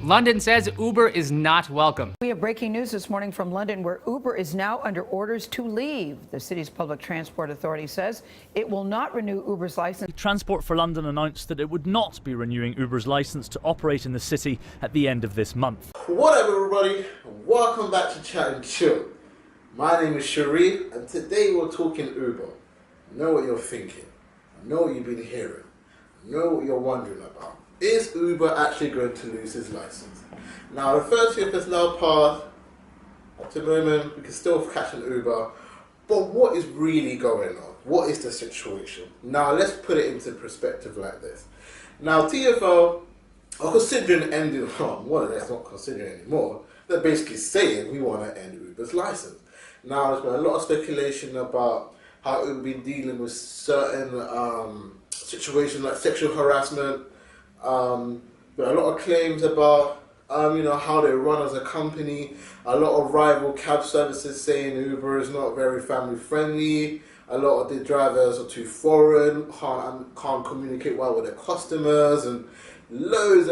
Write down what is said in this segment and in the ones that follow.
London says Uber is not welcome. We have breaking news this morning from London, where Uber is now under orders to leave. The city's public transport authority says it will not renew Uber's license. Transport for London announced that it would not be renewing Uber's license to operate in the city at the end of this month. What up, everybody? Welcome back to Chat and Chill. My name is Sharif, and today we're talking Uber. I know what you're thinking. I know what you've been hearing. I know what you're wondering about. Is Uber actually going to lose his license? Now, the 30th has now passed. At the moment, we can still catch an Uber. But what is really going on? What is the situation? Now, let's put it into perspective like this. Now, TFL are considering ending, well, that's not considering anymore. They're basically saying we want to end Uber's license. Now, there's been a lot of speculation about how Uber been dealing with certain situations like sexual harassment. But a lot of claims about how they run as a company. A lot of rival cab services saying Uber is not very family friendly. A lot of the drivers are too foreign, can't communicate well with their customers, and loads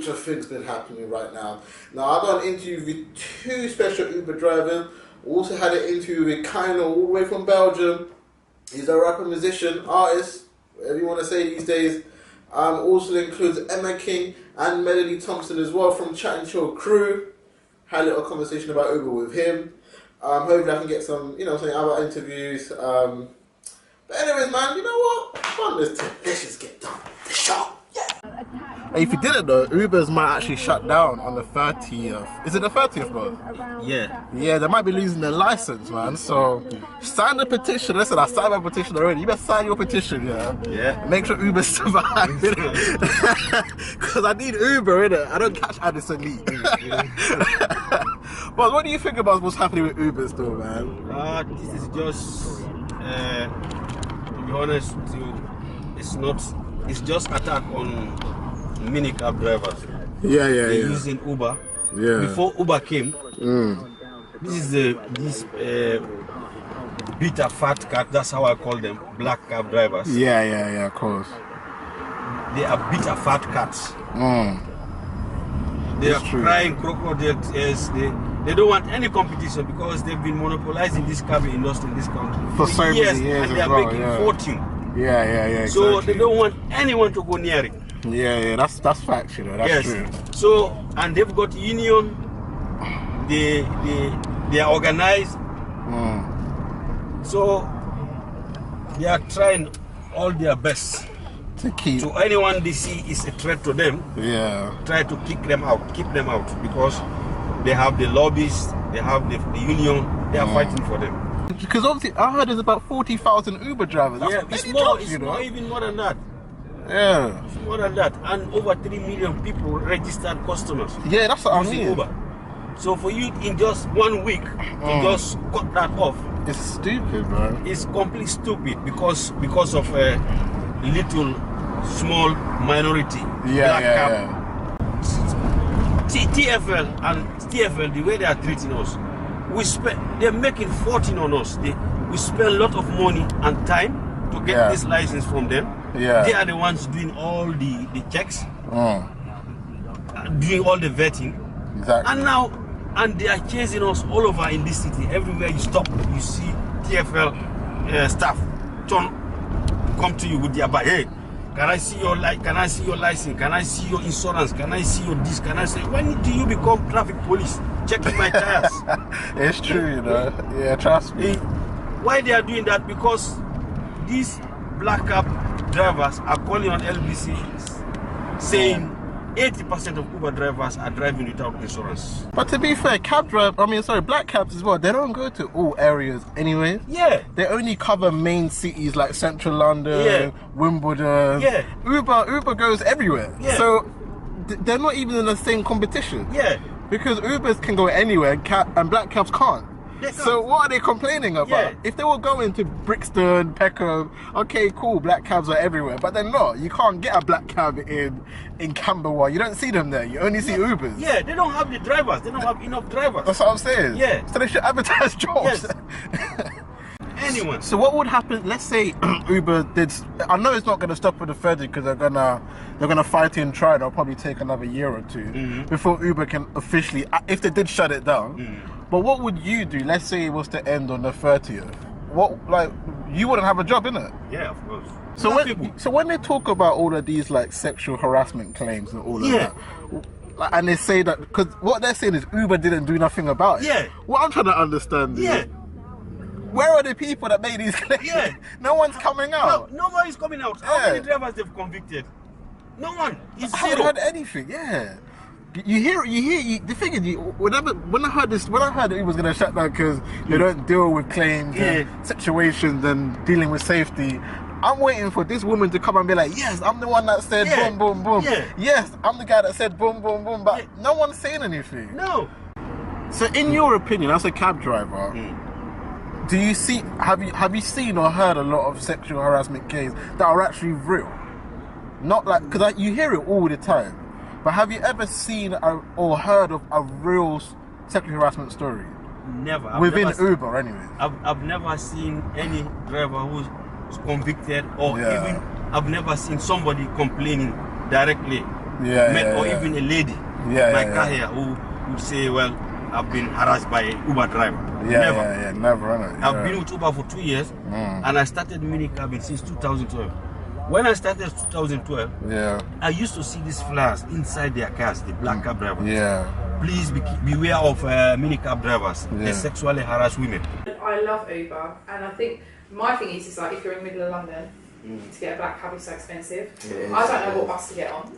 of things been happening right now. Now, I've done an interview with two special Uber drivers. Also had an interview with Kyno, all the way from Belgium. He's a rapper, musician, artist, whatever you want to say these days. Also includes Emma King and Melanie Thompson as well from Chat and Chill crew. Had a little conversation about Uber with him. Hopefully I can get some, some other interviews. But anyways, man, you know what? Come on, let's just get done. The show. Yeah. Hey, if you didn't know, Ubers might actually shut down on the 30th. Is it the 30th, bro? Yeah. Yeah, they might be losing their license, man. So sign the petition. Listen, I signed my petition already. You better sign your petition, yeah? Yeah. Make sure Uber survives. Because I need Uber, innit? I don't catch Addison Lee. But what do you think about what's happening with Ubers, though, man? This is just, to be honest with you, it's just attack on mini cab drivers. They're using Uber. Yeah. Before Uber came, this is this bitter fat cat, that's how I call them, black cab drivers. Yeah, of course. They are bitter fat cats. They are crying crocodile tears. They don't want any competition because they've been monopolizing this cab industry in this country for so many years, and they are making fortune. Yeah, exactly. So they don't want anyone to go near it. Yeah, that's fact, that's true. So, and they've got union, they are organized. So they are trying all their best to keep. So anyone they see is a threat to them. Yeah. Try to keep them out because they have the lobbies, they have the union, they are fighting for them. Because obviously I heard there's about 40,000 Uber drivers. That's it's more, even more than that. Yeah. It's more than that. And over 3 million people registered customers. Yeah, that's what I mean. Uber. So for you in just 1 week to just cut that off. It's stupid, man. It's completely stupid because of a little small minority. Yeah. TFL, the way they are treating us, they're making fortune on us. We spend a lot of money and time to get this license from them. Yeah. They are the ones doing all the checks, doing all the vetting. Exactly. And they are chasing us all over in this city. Everywhere you stop, you see TFL staff come to you with their bag. Hey, can I see your license? Can I see your insurance? Can I see your this? Can I say, when do you become traffic police? Checking my tires. It's true, Yeah, trust me. Why they are doing that? Because these black cab drivers are calling on LBC saying 80% of Uber drivers are driving without insurance. But to be fair, black cabs as well, they don't go to all areas anyway. Yeah. They only cover main cities like central London, Wimbledon. Yeah. Uber goes everywhere. Yeah. So they're not even in the same competition. Yeah. Because Ubers can go anywhere and black cabs can't. So what are they complaining about? Yeah. If they were going to Brixton, Peckham, okay, cool, black cabs are everywhere, but they're not. You can't get a black cab in Camberwell. You don't see them there. You only see Ubers. Yeah, they don't have the drivers. They don't have enough drivers. That's what I'm saying. Yeah. So they should advertise jobs. Yes. anyone. So what would happen? Let's say Uber did. I know it's not going to stop with the 30 because they're gonna fight in trial. It'll probably take another year or two before Uber can officially, if they did shut it down. But what would you do? Let's say it was to end on the 30th. What, like, you wouldn't have a job, innit? Yeah, of course. So when they talk about all of these like sexual harassment claims and all of that, like, and they say that because what they're saying is Uber didn't do nothing about it. Yeah. What I'm trying to understand is, where are the people that made these claims? Yeah. No one's coming out. No, nobody's coming out. How many drivers they've convicted? No one. It's I haven't heard anything. Yeah. You hear. The thing is, when I heard that Uber was going to shut down because they don't deal with claims and situations and dealing with safety, I'm waiting for this woman to come and be like, yes, I'm the one that said boom, boom, boom. Yes, I'm the guy that said boom, boom, boom. But no one's saying anything. No. So, in your opinion, as a cab driver, do you see? Have you seen or heard a lot of sexual harassment cases that are actually real? Not like, because you hear it all the time. But have you ever seen or heard of a real sexual harassment story? Never. Within Uber, anyway. I've never seen any driver who's convicted, or even I've never seen somebody complaining directly. Even a lady like her here who would say, well, I've been harassed by an Uber driver. Never. I've been with Uber for 2 years, and I started minicabbing since 2012. When I started 2012, I used to see these flyers inside their cars, the black cab drivers. Please beware of minicab drivers. They sexually harass women. I love Uber, and I think my thing is like if you're in the middle of London, to get a black cab is so expensive. I don't know what bus to get on.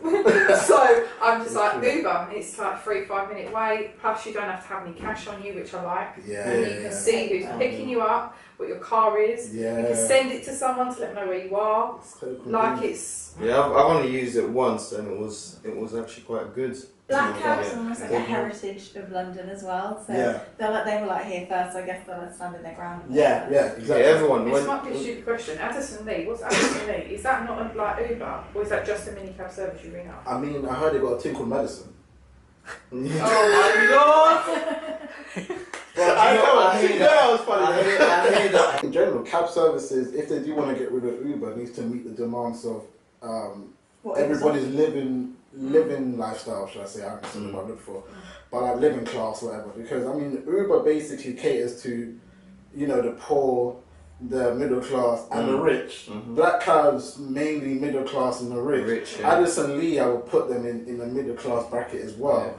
So I'm just like, Uber, it's like 3-5 minute wait, plus you don't have to have any cash on you, which I like. And you can see who's picking you up, what your car is. You can send it to someone to let them know where you are. Like it's... Yeah, I've only used it once and it was actually quite good. Black cabs are almost like a heritage of London as well. So they were like here first, so I guess they're standing their ground. Yeah, exactly. Everyone. This might be a stupid question. Addison Lee, what's Addison Lee? Is that not like Uber, or is that just a minicab service you ring up? I mean, I heard they got a thing called Madison. Oh my god! I know that was funny. I hear that. In general, cab services, if they do want to get rid of Uber, needs to meet the demands of everybody's living lifestyle, should I say? I haven't seen what I look for, but like living class, whatever. Because I mean, Uber basically caters to, you know, the poor, the middle class, and the rich. Black cabs mainly middle class and the rich. Addison Lee, I would put them in the middle class bracket as well.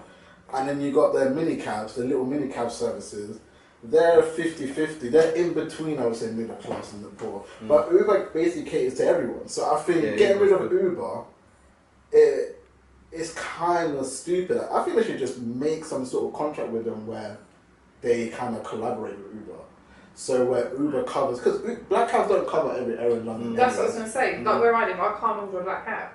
And then you got their mini cabs, the little mini cab services. They're 50-50. They're in between, I would say, middle class and the poor. But Uber basically caters to everyone. So I think getting rid of Uber, it's kind of stupid. I think they should just make some sort of contract with them where they kind of collaborate with Uber. So where Uber covers, because black cabs don't cover every area in London. That's what I was going to say. Like where I live, I can't order a black cab.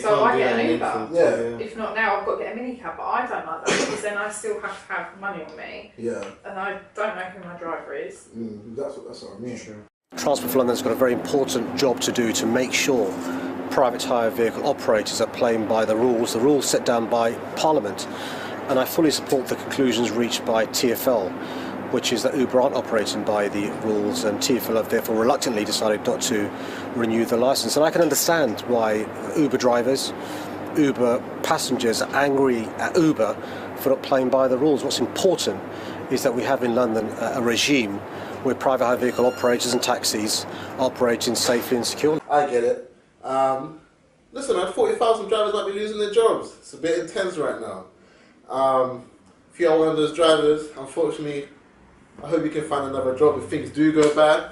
So I get an Uber. If not now, I've got to get a mini cab. But I don't like that because then I still have to have money on me. And I don't know who my driver is. That's what I mean. Sure. Transport for London's got a very important job to do to make sure private hire vehicle operators are playing by the rules set down by Parliament. And I fully support the conclusions reached by TFL, which is that Uber aren't operating by the rules, and TFL have therefore reluctantly decided not to renew the licence. And I can understand why Uber drivers, Uber passengers are angry at Uber for not playing by the rules. What's important is that we have in London a regime where private hire vehicle operators and taxis are operating safely and securely. I get it. Listen, 40,000 drivers might be losing their jobs. It's a bit intense right now. If you are one of those drivers, unfortunately, I hope you can find another job if things do go bad.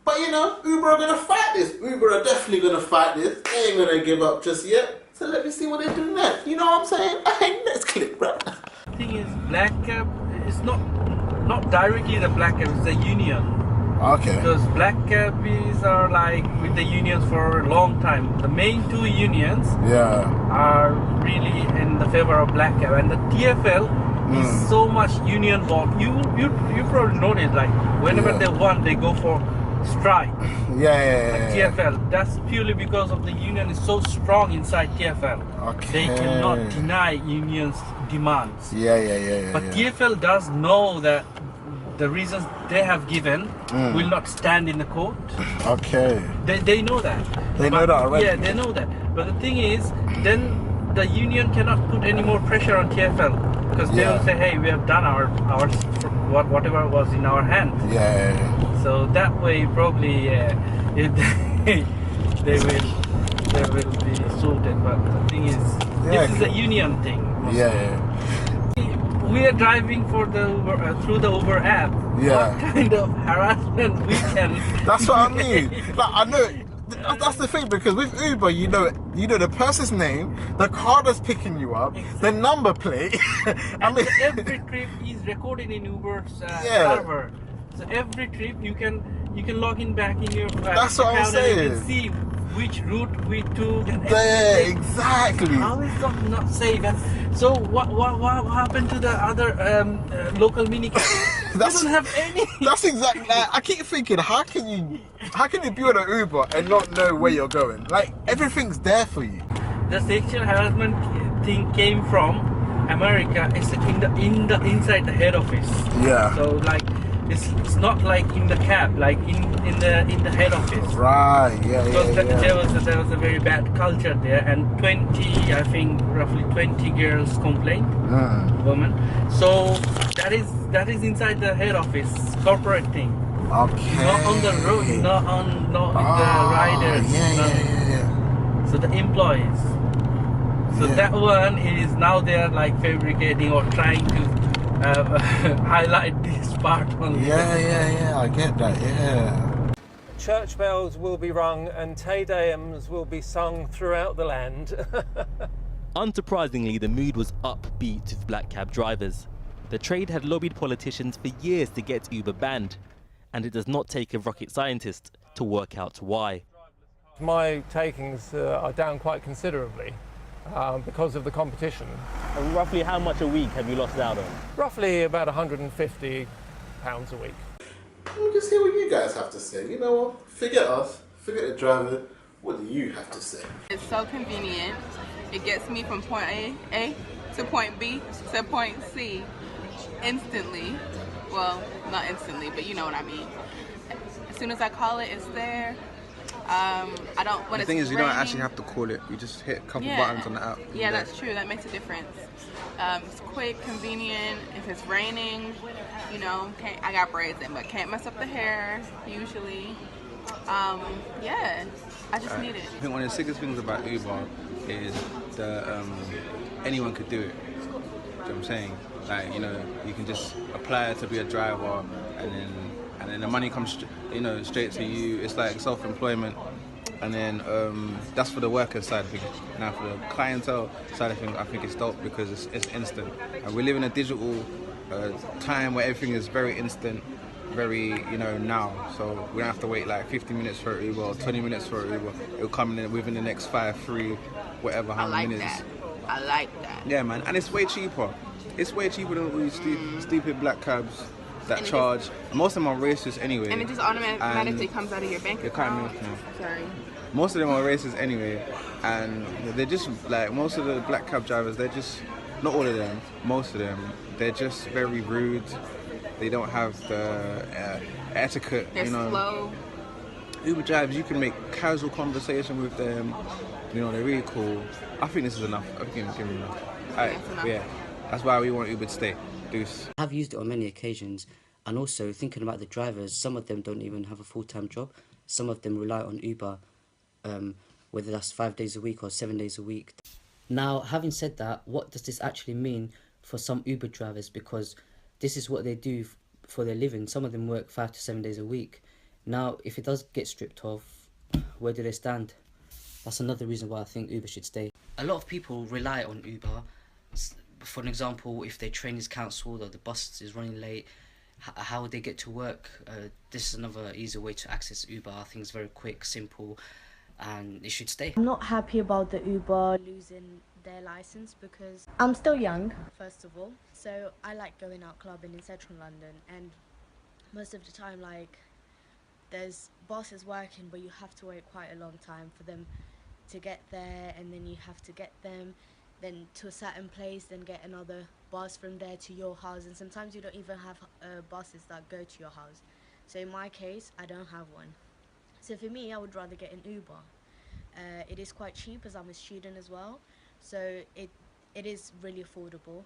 But you know, Uber are going to fight this. Uber are definitely going to fight this. They ain't going to give up just yet. So let me see what they do next. You know what I'm saying? Hey, next clip, bro. The thing is, black cab is not directly the black cab, it's the union. Okay. Because black cabbies are like with the unions for a long time. The main two unions are really in the favor of black cab, and the TFL is so much union involved. You probably noticed, like whenever they want, they go for strike. TFL. That's purely because of the union is so strong inside TFL. They cannot deny unions' demands. But TFL does know that the reasons they have given will not stand in the court. Okay. They know that. They know that already. Yeah, they know that. But the thing is, then the union cannot put any more pressure on TFL because they will say, hey, we have done our whatever was in our hand. Yeah. So that way, probably, they will be sorted. But the thing is, this is a union thing. Yeah. We are driving for the through the Uber app. Yeah. What kind of harassment we can? That's what I mean. Like, I know. That's the thing, because with Uber, you know the person's name, the car that's picking you up, the number plate. I mean, every trip is recorded in Uber's server. So every trip you can log in back in your that's what I'm saying. And you can see which route we took. And yeah, exactly. How is that not safe? And so what happened to the other local minicab? They don't have any. That's exactly. I keep thinking, how can you be on an Uber and not know where you're going? Like, everything's there for you. The sexual harassment thing came from America. It's inside the head office. Yeah. So like, it's not like in the cab, like in the head office. Right. Yeah. Because there was a very bad culture there, and roughly 20 girls complained, women. So that is inside the head office, corporate thing. Okay. Not on the road, not the riders. Yeah. So the employees. So that one is now they're like fabricating or trying to highlight this part only. Yeah. I get that. Yeah. Church bells will be rung and Te Deums will be sung throughout the land. Unsurprisingly, the mood was upbeat with black cab drivers. The trade had lobbied politicians for years to get Uber banned, and it does not take a rocket scientist to work out why. My takings are down quite considerably because of the competition. And roughly how much a week have you lost out on? Roughly about £150 a week. We'll just hear what you guys have to say. You know what? Forget us. Forget the driver. What do you have to say? It's so convenient. It gets me from point A to point B to point C instantly. Well, not instantly, but you know what I mean. As soon as I call it, it's there. When the thing is, you don't actually have to call it. You just hit a couple buttons on the app. Yeah, that's true. That makes a difference. It's quick, convenient. If it's raining, you know, I got braids in, but can't mess up the hair usually. Yeah, I just need it. I think one of the sickest things about Uber is that anyone could do it. You know what I'm saying? Like, you know, you can just apply to be a driver, and then the money comes, straight to you. It's like self-employment, and then that's for the worker side of things. Now for the clientele side of things, I think it's dope because it's instant. And we live in a digital time where everything is very instant, very now. So we don't have to wait like 50 minutes for Uber or 20 minutes for Uber. It'll come in within the next 5, 3, whatever, how many minutes. I like that. Yeah, man, and it's way cheaper. It's way cheaper than all these stupid black cabs that charge. Most of them are racist anyway. And it just automatically comes out of your bank account. Sorry. Most of them are racist anyway, and they're just like, most of the black cab drivers, they're just, not all of them, most of them, they're just very rude. They don't have the etiquette. They're slow. Uber drivers, you can make casual conversation with them. They're really cool. I think this is enough. I think give me enough. Alright, yeah. That's why we want Uber to stay. Deuce. I've used it on many occasions, and also thinking about the drivers, some of them don't even have a full-time job. Some of them rely on Uber, whether that's 5 days a week or 7 days a week. Now, having said that, what does this actually mean for some Uber drivers? Because this is what they do for their living. Some of them work 5 to 7 days a week. Now, if it does get stripped off, where do they stand? That's another reason why I think Uber should stay. A lot of people rely on Uber. For an example, if their train is cancelled or the bus is running late, how would they get to work? This is another easy way to access Uber. I think it's very quick, simple, and it should stay. I'm not happy about the Uber losing their license because I'm still young, first of all, so I like going out clubbing in central London, and most of the time, like, there's buses working, but you have to wait quite a long time for them to get there, and then you have to get them, then to a certain place, then get another bus from there to your house, and sometimes you don't even have buses that go to your house. So in my case, I don't have one. So for me, I would rather get an Uber. It is quite cheap as I'm a student as well, so it is really affordable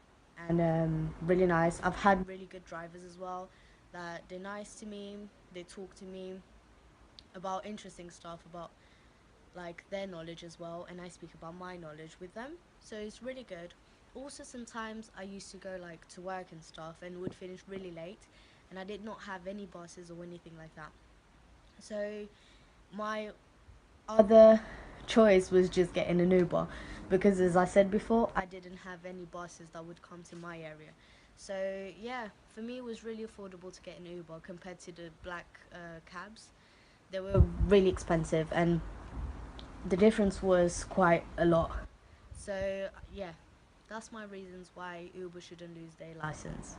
and really nice. I've had really good drivers as well, that they're nice to me, they talk to me about interesting stuff, about like their knowledge as well, and I speak about my knowledge with them, so it's really good. Also, sometimes I used to go like to work and stuff and would finish really late, and I did not have any buses or anything like that. So my other choice was just getting an Uber, because as I said before, I didn't have any buses that would come to my area. So yeah, for me it was really affordable to get an Uber compared to the black cabs. They were really expensive and the difference was quite a lot. So yeah, that's my reasons why Uber shouldn't lose their license.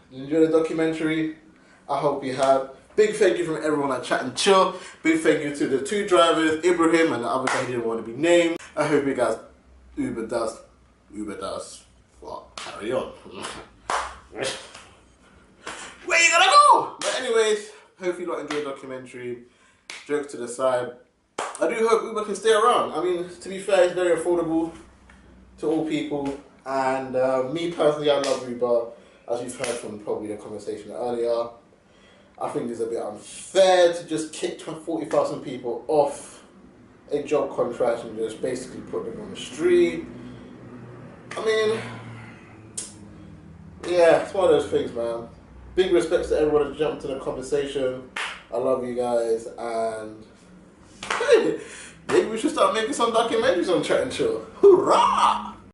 Did you enjoy the documentary? I hope you have. Big thank you from everyone at Chat and Chill. Big thank you to the two drivers, Ibrahim and the other guy who didn't want to be named. I hope you guys Uber does. Well, carry on. Where you gonna go? But anyways, hope you lot enjoyed the documentary. Jokes to the side. I do hope Uber can stay around. I mean, to be fair, it's very affordable to all people. And me personally, I love Uber. As you've heard from probably the conversation earlier, I think it's a bit unfair to just kick 40,000 people off a job contract and just basically put them on the street. I mean, yeah, it's one of those things, man. Big respects to everyone that jumped into the conversation. I love you guys, and hey, maybe we should start making some documentaries on Chat and Chill. Hoorah!